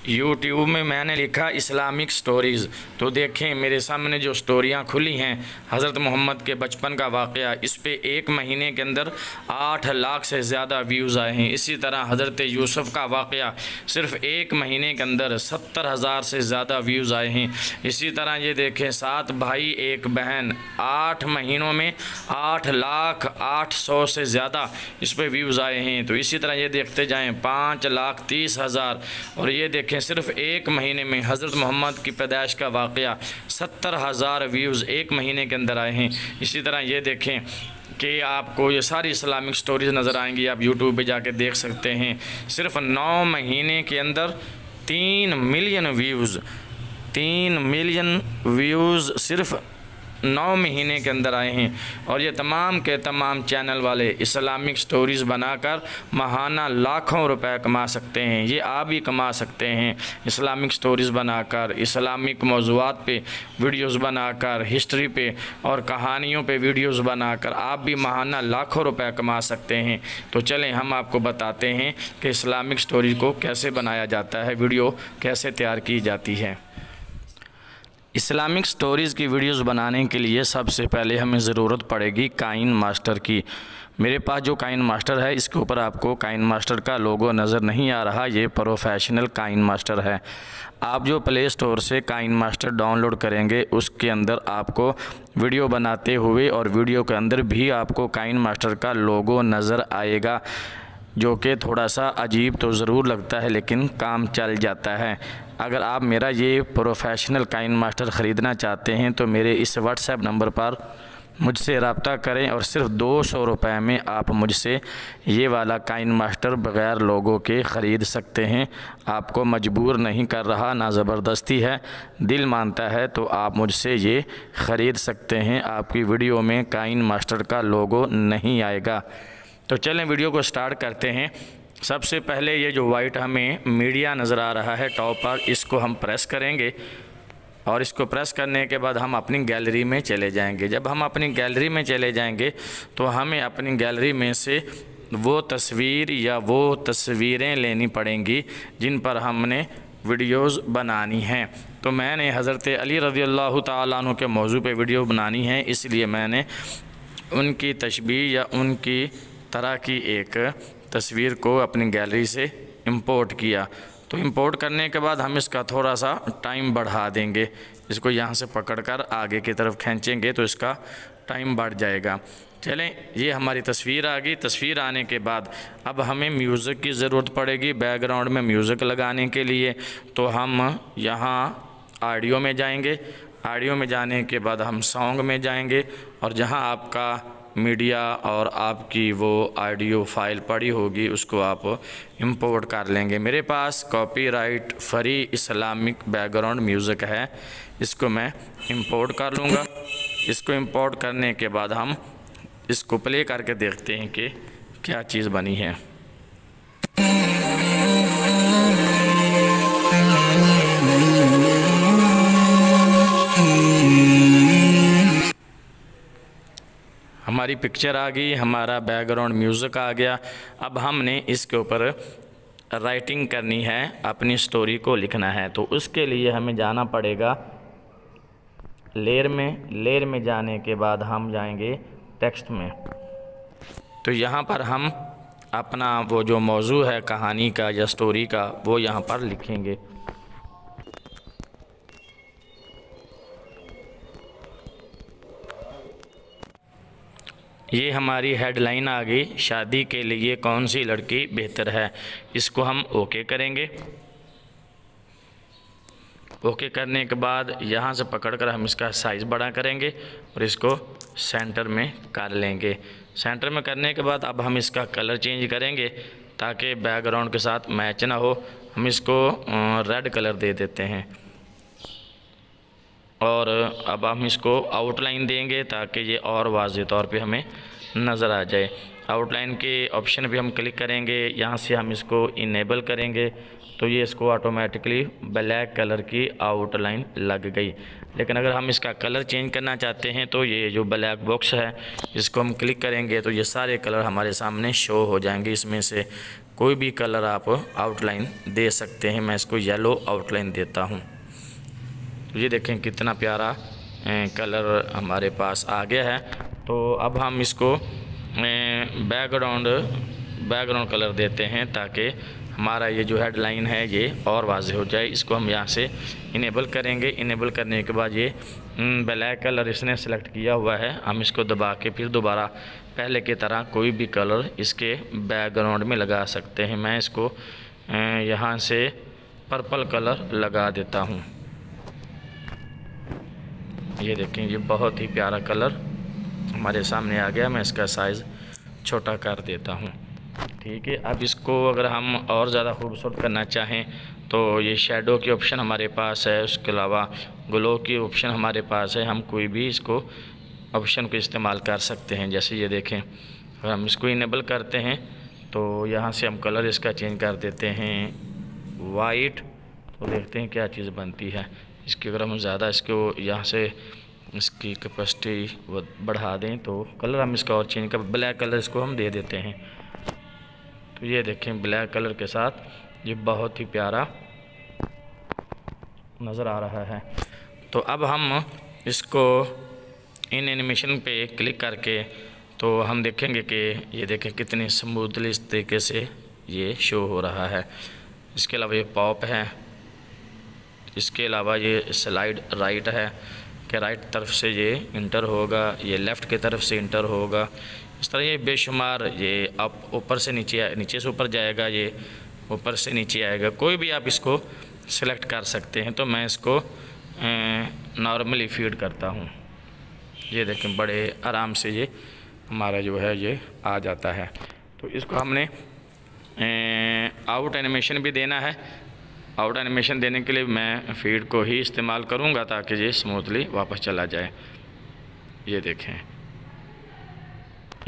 YouTube में मैंने लिखा इस्लामिक स्टोरीज़, तो देखें मेरे सामने जो स्टोरियाँ खुली हैं हज़रत मोहम्मद के बचपन का वाक़या, इस पे 1 महीने के अंदर 8 लाख से ज़्यादा व्यूज़ आए हैं। इसी तरह हज़रत यूसुफ़ का वाक़या सिर्फ़ 1 महीने के अंदर 70,000 से ज़्यादा व्यूज़ आए हैं। इसी तरह ये देखें 7 भाई 1 बहन, 8 महीनों में 8,08,100 से ज़्यादा इस पर व्यूज़ आए हैं। तो इसी तरह ये देखते जाएँ 5,30,000, और ये देखें सिर्फ 1 महीने में हज़रत मोहम्मद की पैदाइश का वाक़या 70,000 व्यूज़ 1 महीने के अंदर आए हैं। इसी तरह ये देखें कि आपको ये सारी इस्लामिक स्टोरीज़ नज़र आएंगी, आप यूट्यूब पे जाके देख सकते हैं। सिर्फ 9 महीने के अंदर 3 मिलियन व्यूज़, 3 मिलियन व्यूज़ सिर्फ 9 महीने के अंदर आए हैं। और ये तमाम के तमाम चैनल वाले इस्लामिक स्टोरीज़ बनाकर महाना लाखों रुपए कमा सकते हैं। ये आप भी कमा सकते हैं इस्लामिक स्टोरीज़ बनाकर, इस्लामिक मौज़ूआत पे वीडियोस बनाकर, हिस्ट्री पे और कहानियों पे वीडियोस बनाकर आप भी महाना लाखों रुपए कमा सकते हैं। तो चलें हम आपको बताते हैं कि इस्लामिक स्टोरी को कैसे बनाया जाता है, वीडियो कैसे तैयार की जाती है। इस्लामिक स्टोरीज़ की वीडियोस बनाने के लिए सबसे पहले हमें ज़रूरत पड़ेगी काइन मास्टर की। मेरे पास जो काइन मास्टर है, इसके ऊपर आपको काइन मास्टर का लोगो नज़र नहीं आ रहा, ये प्रोफेशनल काइन मास्टर है। आप जो प्ले स्टोर से काइन मास्टर डाउनलोड करेंगे उसके अंदर आपको वीडियो बनाते हुए और वीडियो के अंदर भी आपको काइन मास्टर का लोगो नज़र आएगा, जो कि थोड़ा सा अजीब तो ज़रूर लगता है लेकिन काम चल जाता है। अगर आप मेरा ये प्रोफेशनल काइन मास्टर ख़रीदना चाहते हैं तो मेरे इस व्हाट्सएप नंबर पर मुझसे रब्ता करें और सिर्फ 200 रुपये में आप मुझसे ये वाला काइन मास्टर बग़ैर लोगों के ख़रीद सकते हैं। आपको मजबूर नहीं कर रहा, ना ज़बरदस्ती है, दिल मानता है तो आप मुझसे ये ख़रीद सकते हैं। आपकी वीडियो में काइन मास्टर का लोगो नहीं आएगा। तो चलें वीडियो को स्टार्ट करते हैं। सबसे पहले ये जो वाइट हमें मीडिया नज़र आ रहा है टॉप पर, इसको हम प्रेस करेंगे और इसको प्रेस करने के बाद हम अपनी गैलरी में चले जाएंगे। जब हम अपनी गैलरी में चले जाएंगे तो हमें अपनी गैलरी में से वो तस्वीर या वो तस्वीरें लेनी पड़ेंगी जिन पर हमने वीडियोज़ बनानी हैं। तो मैंने हज़रत अली रज़ियल्लाहु ताला अन्हु के मौजू पे वीडियो बनानी है, इसलिए मैंने उनकी तशबीह या उनकी तरह की एक तस्वीर को अपनी गैलरी से इंपोर्ट किया। तो इंपोर्ट करने के बाद हम इसका थोड़ा सा टाइम बढ़ा देंगे, इसको यहाँ से पकड़कर आगे की तरफ खींचेंगे तो इसका टाइम बढ़ जाएगा। चलें, ये हमारी तस्वीर आ गई। तस्वीर आने के बाद अब हमें म्यूज़िक की ज़रूरत पड़ेगी बैकग्राउंड में म्यूज़िक लगाने के लिए। तो हम यहाँ ऑडियो में जाएंगे, ऑडियो में जाने के बाद हम सॉन्ग में जाएंगे और जहाँ आपका मीडिया और आपकी वो ऑडियो फाइल पड़ी होगी उसको आप इंपोर्ट कर लेंगे। मेरे पास copyright free Islamic background music है, इसको मैं इंपोर्ट कर लूँगा। इसको इंपोर्ट करने के बाद हम इसको प्ले करके देखते हैं कि क्या चीज़ बनी है। हमारी पिक्चर आ गई, हमारा बैकग्राउंड म्यूज़िक आ गया। अब हमने इसके ऊपर राइटिंग करनी है, अपनी स्टोरी को लिखना है। तो उसके लिए हमें जाना पड़ेगा लेयर में। लेयर में जाने के बाद हम जाएंगे टेक्स्ट में। तो यहाँ पर हम अपना वो जो मौजू है कहानी का या स्टोरी का वो यहाँ पर लिखेंगे। ये हमारी हेडलाइन आ गई, शादी के लिए कौन सी लड़की बेहतर है। इसको हम ओके करेंगे। ओके करने के बाद यहाँ से पकड़कर हम इसका साइज़ बड़ा करेंगे और इसको सेंटर में कर लेंगे। सेंटर में करने के बाद अब हम इसका कलर चेंज करेंगे ताकि बैकग्राउंड के साथ मैच ना हो। हम इसको रेड कलर दे देते हैं और अब हम इसको आउटलाइन देंगे ताकि ये और वाज़ेह तौर पे हमें नज़र आ जाए। आउटलाइन के ऑप्शन पे हम क्लिक करेंगे, यहाँ से हम इसको इनेबल करेंगे तो ये इसको ऑटोमेटिकली ब्लैक कलर की आउटलाइन लग गई। लेकिन अगर हम इसका कलर चेंज करना चाहते हैं तो ये जो ब्लैक बॉक्स है इसको हम क्लिक करेंगे तो ये सारे कलर हमारे सामने शो हो जाएंगे। इसमें से कोई भी कलर आप आउटलाइन दे सकते हैं। मैं इसको येलो आउटलाइन देता हूँ। तो ये देखें कितना प्यारा कलर हमारे पास आ गया है। तो अब हम इसको बैकग्राउंड कलर देते हैं ताकि हमारा ये जो हेडलाइन है ये और वाज़ेह हो जाए। इसको हम यहाँ से इनेबल करेंगे। इनेबल करने के बाद ये ब्लैक कलर इसने सेलेक्ट किया हुआ है, हम इसको दबा के फिर दोबारा पहले की तरह कोई भी कलर इसके बैकग्राउंड में लगा सकते हैं। मैं इसको यहाँ से पर्पल कलर लगा देता हूँ। ये देखें ये बहुत ही प्यारा कलर हमारे सामने आ गया। मैं इसका साइज़ छोटा कर देता हूँ। ठीक है, अब इसको अगर हम और ज़्यादा खूबसूरत करना चाहें तो ये शेडो की ऑप्शन हमारे पास है, उसके अलावा ग्लो की ऑप्शन हमारे पास है। हम कोई भी इसको ऑप्शन को इस्तेमाल कर सकते हैं। जैसे ये देखें, अगर हम इसको इनेबल करते हैं तो यहाँ से हम कलर इसका चेंज कर देते हैं वाइट। तो देखते हैं क्या चीज़ बनती है इसकी। अगर हम ज़्यादा इसको यहाँ से इसकी कैपेसिटी बढ़ा दें तो कलर हम इसका और चेंज कर, ब्लैक कलर इसको हम दे देते हैं। तो ये देखें ब्लैक कलर के साथ ये बहुत ही प्यारा नज़र आ रहा है। तो अब हम इसको इन एनिमेशन पे क्लिक करके तो हम देखेंगे कि ये देखें कितनी स्मूथली इस तरीके से ये शो हो रहा है। इसके अलावा ये पॉप है, इसके अलावा ये स्लाइड राइट है कि राइट तरफ से ये इंटर होगा, ये लेफ़्ट की तरफ से इंटर होगा। इस तरह ये बेशुमार ये अप ऊपर से नीचे, नीचे से ऊपर जाएगा, ये ऊपर से नीचे आएगा। कोई भी आप इसको सेलेक्ट कर सकते हैं। तो मैं इसको नॉर्मली फीड करता हूँ। ये देखें बड़े आराम से ये हमारा जो है ये आ जाता है। तो इसको हमने आउट एनिमेशन भी देना है। आउट एनिमेशन देने के लिए मैं फीड को ही इस्तेमाल करूँगा ताकि ये स्मूथली वापस चला जाए। ये देखें,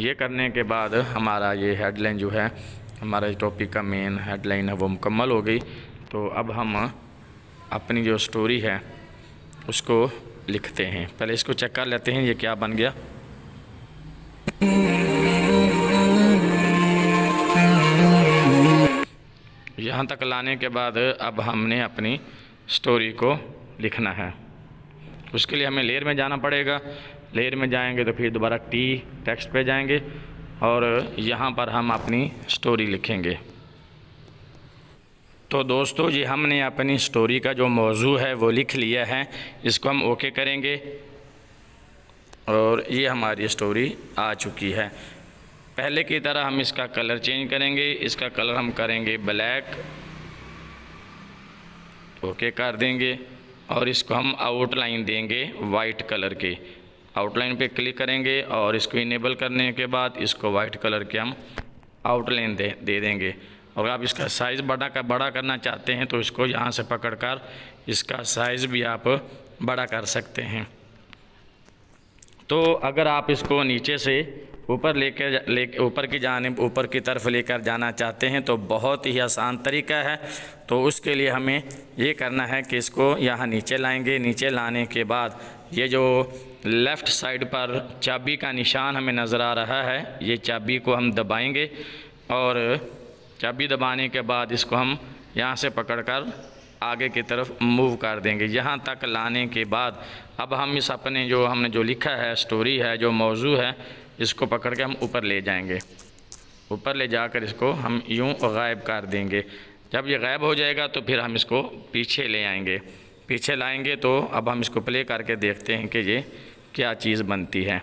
ये करने के बाद हमारा ये हेडलाइन जो है, हमारा टॉपिक का मेन हेडलाइन है वो मुकम्मल हो गई। तो अब हम अपनी जो स्टोरी है उसको लिखते हैं। पहले इसको चेक कर लेते हैं ये क्या बन गया। यहाँ तक लाने के बाद अब हमने अपनी स्टोरी को लिखना है। उसके लिए हमें लेयर में जाना पड़ेगा। लेयर में जाएंगे तो फिर दोबारा टेक्स्ट पे जाएंगे और यहाँ पर हम अपनी स्टोरी लिखेंगे। तो दोस्तों ये हमने अपनी स्टोरी का जो मौजू है वो लिख लिया है। इसको हम ओके करेंगे और ये हमारी स्टोरी आ चुकी है। पहले की तरह हम इसका कलर चेंज करेंगे। इसका कलर हम करेंगे ब्लैक, ओके कर देंगे और इसको हम आउटलाइन देंगे वाइट कलर की। आउटलाइन पे क्लिक करेंगे और इसको इनेबल करने के बाद इसको वाइट कलर के हम आउटलाइन दे देंगे। और आप इसका साइज़ बड़ा करना चाहते हैं तो इसको यहाँ से पकड़कर इसका साइज़ भी आप बड़ा कर सकते हैं। तो अगर आप इसको नीचे से ऊपर की तरफ लेकर जाना चाहते हैं तो बहुत ही आसान तरीका है। तो उसके लिए हमें ये करना है कि इसको यहाँ नीचे लाएंगे। नीचे लाने के बाद ये जो लेफ़्ट साइड पर चाबी का निशान हमें नज़र आ रहा है, ये चाबी को हम दबाएंगे और चाबी दबाने के बाद इसको हम यहाँ से पकड़कर आगे की तरफ मूव कर देंगे। यहाँ तक लाने के बाद अब हम इस अपने जो हमने जो लिखा है स्टोरी है, जो मौजू है, इसको पकड़ के हम ऊपर ले जाएंगे। ऊपर ले जाकर इसको हम यूँ गायब कर देंगे। जब ये गायब हो जाएगा तो फिर हम इसको पीछे ले आएंगे। पीछे लाएंगे तो अब हम इसको प्ले करके देखते हैं कि ये क्या चीज़ बनती है।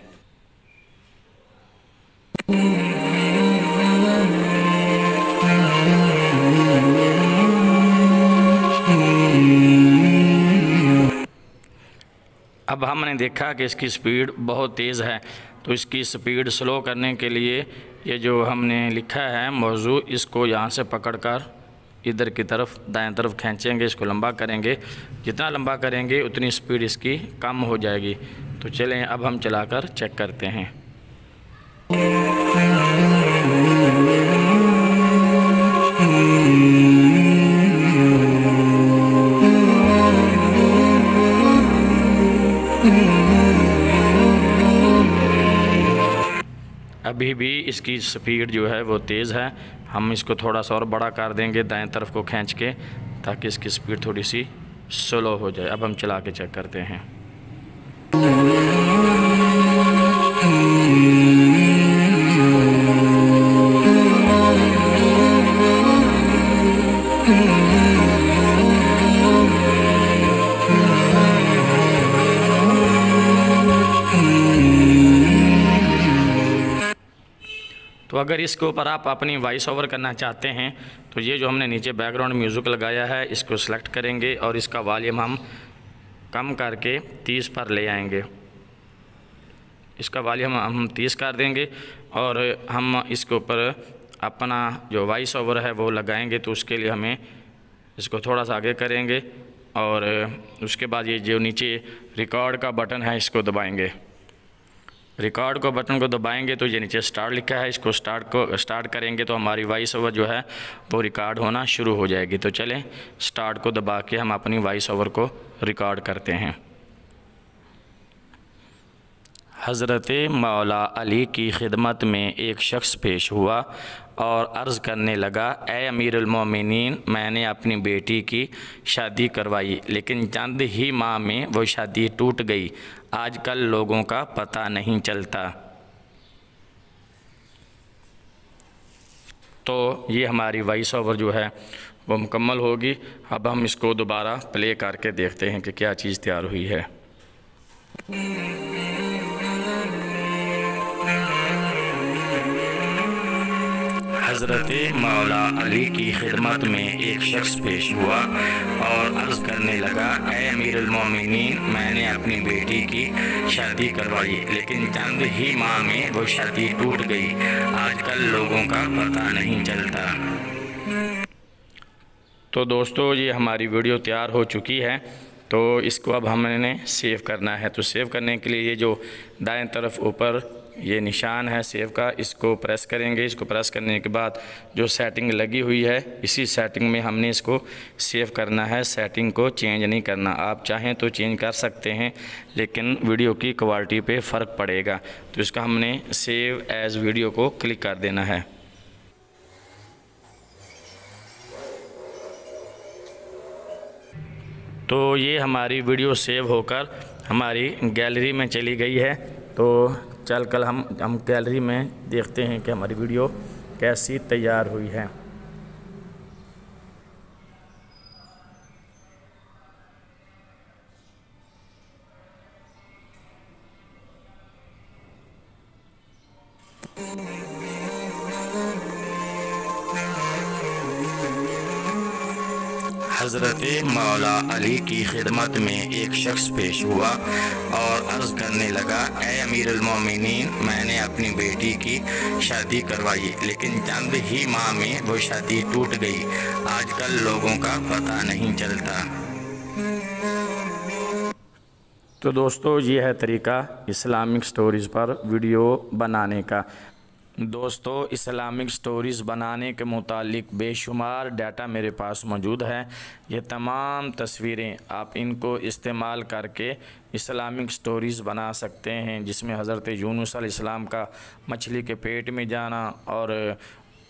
अब हमने देखा कि इसकी स्पीड बहुत तेज़ है। तो इसकी स्पीड स्लो करने के लिए ये जो हमने लिखा है मौजू, इसको यहाँ से पकड़कर इधर की तरफ दाएं तरफ खींचेंगे, इसको लंबा करेंगे। जितना लंबा करेंगे उतनी स्पीड इसकी कम हो जाएगी। तो चलें अब हम चलाकर चेक करते हैं। अभी भी इसकी स्पीड जो है वो तेज़ है। हम इसको थोड़ा सा और बड़ा कर देंगे दाएं तरफ को खींच के, ताकि इसकी स्पीड थोड़ी सी स्लो हो जाए। अब हम चला के चेक करते हैं। तो अगर इसके ऊपर आप अपनी वॉइस ओवर करना चाहते हैं तो ये जो हमने नीचे बैकग्राउंड म्यूज़िक लगाया है इसको सेलेक्ट करेंगे और इसका वॉल्यूम हम कम करके 30 पर ले आएंगे। इसका वॉल्यूम हम 30 कर देंगे और हम इसके ऊपर अपना जो वॉइस ओवर है वो लगाएंगे। तो उसके लिए हमें इसको थोड़ा सा आगे करेंगे और उसके बाद ये जो नीचे रिकॉर्ड का बटन है इसको दबाएंगे। रिकॉर्ड को बटन को दबाएंगे तो ये नीचे स्टार्ट लिखा है, इसको स्टार्ट करेंगे तो हमारी वॉइस ओवर जो है वो रिकॉर्ड होना शुरू हो जाएगी। तो चलें स्टार्ट को दबा के हम अपनी वॉइस ओवर को रिकॉर्ड करते हैं। हज़रत मौला अली की खिदमत में एक शख्स पेश हुआ और अर्ज़ करने लगा, ए अमीरुल मोमिनीन, मैंने अपनी बेटी की शादी करवाई लेकिन चंद ही माह में वो शादी टूट गई। आजकल लोगों का पता नहीं चलता। तो ये हमारी वॉइस ओवर जो है वो मुकम्मल होगी। अब हम इसको दोबारा प्ले करके देखते हैं कि क्या चीज़ तैयार हुई है। हज़रत मौला अली की खिदमत में एक शख्स पेश हुआ और अर्ज़ करने लगा, ए अमीरुल मोमिनीन, मैंने अपनी बेटी की शादी करवाई लेकिन चंद ही माह में वो शादी टूट गई। आजकल लोगों का पता नहीं चलता। तो दोस्तों ये हमारी वीडियो तैयार हो चुकी है। तो इसको अब हमने सेव करना है। तो सेव करने के लिए ये जो दाएं तरफ ऊपर ये निशान है सेव का, इसको प्रेस करेंगे। इसको प्रेस करने के बाद जो सेटिंग लगी हुई है इसी सेटिंग में हमने इसको सेव करना है। सेटिंग को चेंज नहीं करना। आप चाहें तो चेंज कर सकते हैं लेकिन वीडियो की क्वालिटी पे फ़र्क पड़ेगा। तो इसका हमने सेव एज़ वीडियो को क्लिक कर देना है। तो ये हमारी वीडियो सेव होकर हमारी गैलरी में चली गई है। तो चल कल हम गैलरी में देखते हैं कि हमारी वीडियो कैसी तैयार हुई है। हज़रत मौला अली की खिदमत में एक शख्स पेश हुआ और अर्ज़ करने लगा, ए अमीरुल मोमिनीन, मैंने अपनी बेटी की शादी करवाई लेकिन चंद ही माह में वो शादी टूट गई। आजकल लोगों का पता नहीं चलता। तो दोस्तों ये है तरीका इस्लामिक स्टोरीज़ पर वीडियो बनाने का। दोस्तों इस्लामिक स्टोरीज़ बनाने के मुतालिक बेशुमार डाटा मेरे पास मौजूद है। ये तमाम तस्वीरें आप इनको इस्तेमाल करके इस्लामिक स्टोरीज़ बना सकते हैं, जिसमें हज़रत यूनुस अलैहिस्सलाम का मछली के पेट में जाना और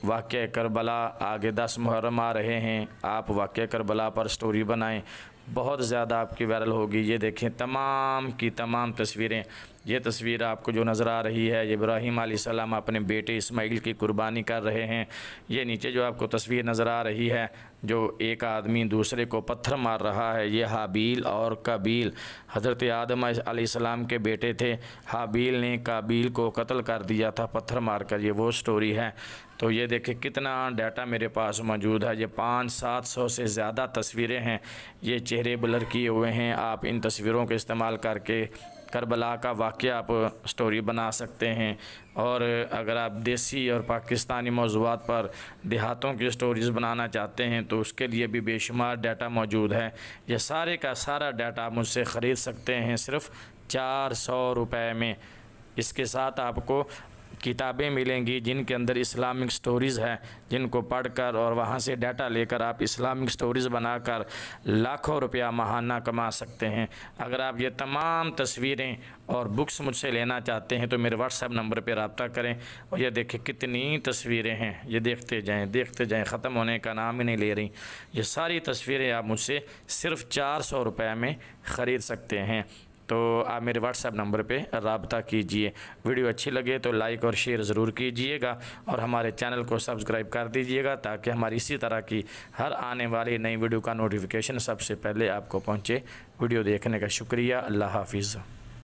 वाक़या करबला, आगे 10 मुहर्रम आ रहे हैं, आप वाक़या करबला पर स्टोरी बनाएं, बहुत ज़्यादा आपकी वायरल होगी। ये देखें तमाम की तमाम तस्वीरें। ये तस्वीर आपको जो नज़र आ रही है, इब्राहीम अलैहिस्सलाम अपने बेटे इस्माइल की कुर्बानी कर रहे हैं। ये नीचे जो आपको तस्वीर नज़र आ रही है, जो एक आदमी दूसरे को पत्थर मार रहा है, ये हाबील और काबील हज़रत आदम अलैहिस्सलाम के बेटे थे। हाबील ने काबील को कत्ल कर दिया था पत्थर मारकर, ये वो स्टोरी है। तो ये देखें कितना डाटा मेरे पास मौजूद है। ये 500-700 से ज़्यादा तस्वीरें हैं। ये चेहरे ब्लर किए हुए हैं। आप इन तस्वीरों के इस्तेमाल करके करबला का वाक़या आप स्टोरी बना सकते हैं। और अगर आप देसी और पाकिस्तानी मौज़ूआत पर देहातों की स्टोरीज़ बनाना चाहते हैं तो उसके लिए भी बेशुमार डाटा मौजूद है। ये सारे का सारा डाटा आप मुझसे ख़रीद सकते हैं सिर्फ़ 400 रुपये में। इसके साथ आपको किताबें मिलेंगी जिनके अंदर इस्लामिक स्टोरीज़ हैं, जिनको पढ़कर और वहाँ से डाटा लेकर आप इस्लामिक स्टोरीज़ बनाकर लाखों रुपया माहाना कमा सकते हैं। अगर आप ये तमाम तस्वीरें और बुक्स मुझसे लेना चाहते हैं तो मेरे व्हाट्सएप नंबर पर रब्ता करें। और ये देखें कितनी तस्वीरें हैं, ये देखते जाएँ, ख़त्म होने का नाम ही नहीं ले रही। ये सारी तस्वीरें आप मुझसे सिर्फ़ 400 रुपये में ख़रीद सकते हैं। तो आप मेरे व्हाट्सएप नंबर पे रब्ता कीजिए। वीडियो अच्छी लगे तो लाइक और शेयर ज़रूर कीजिएगा और हमारे चैनल को सब्सक्राइब कर दीजिएगा ताकि हमारी इसी तरह की हर आने वाली नई वीडियो का नोटिफिकेशन सबसे पहले आपको पहुंचे। वीडियो देखने का शुक्रिया। अल्लाह हाफिज़।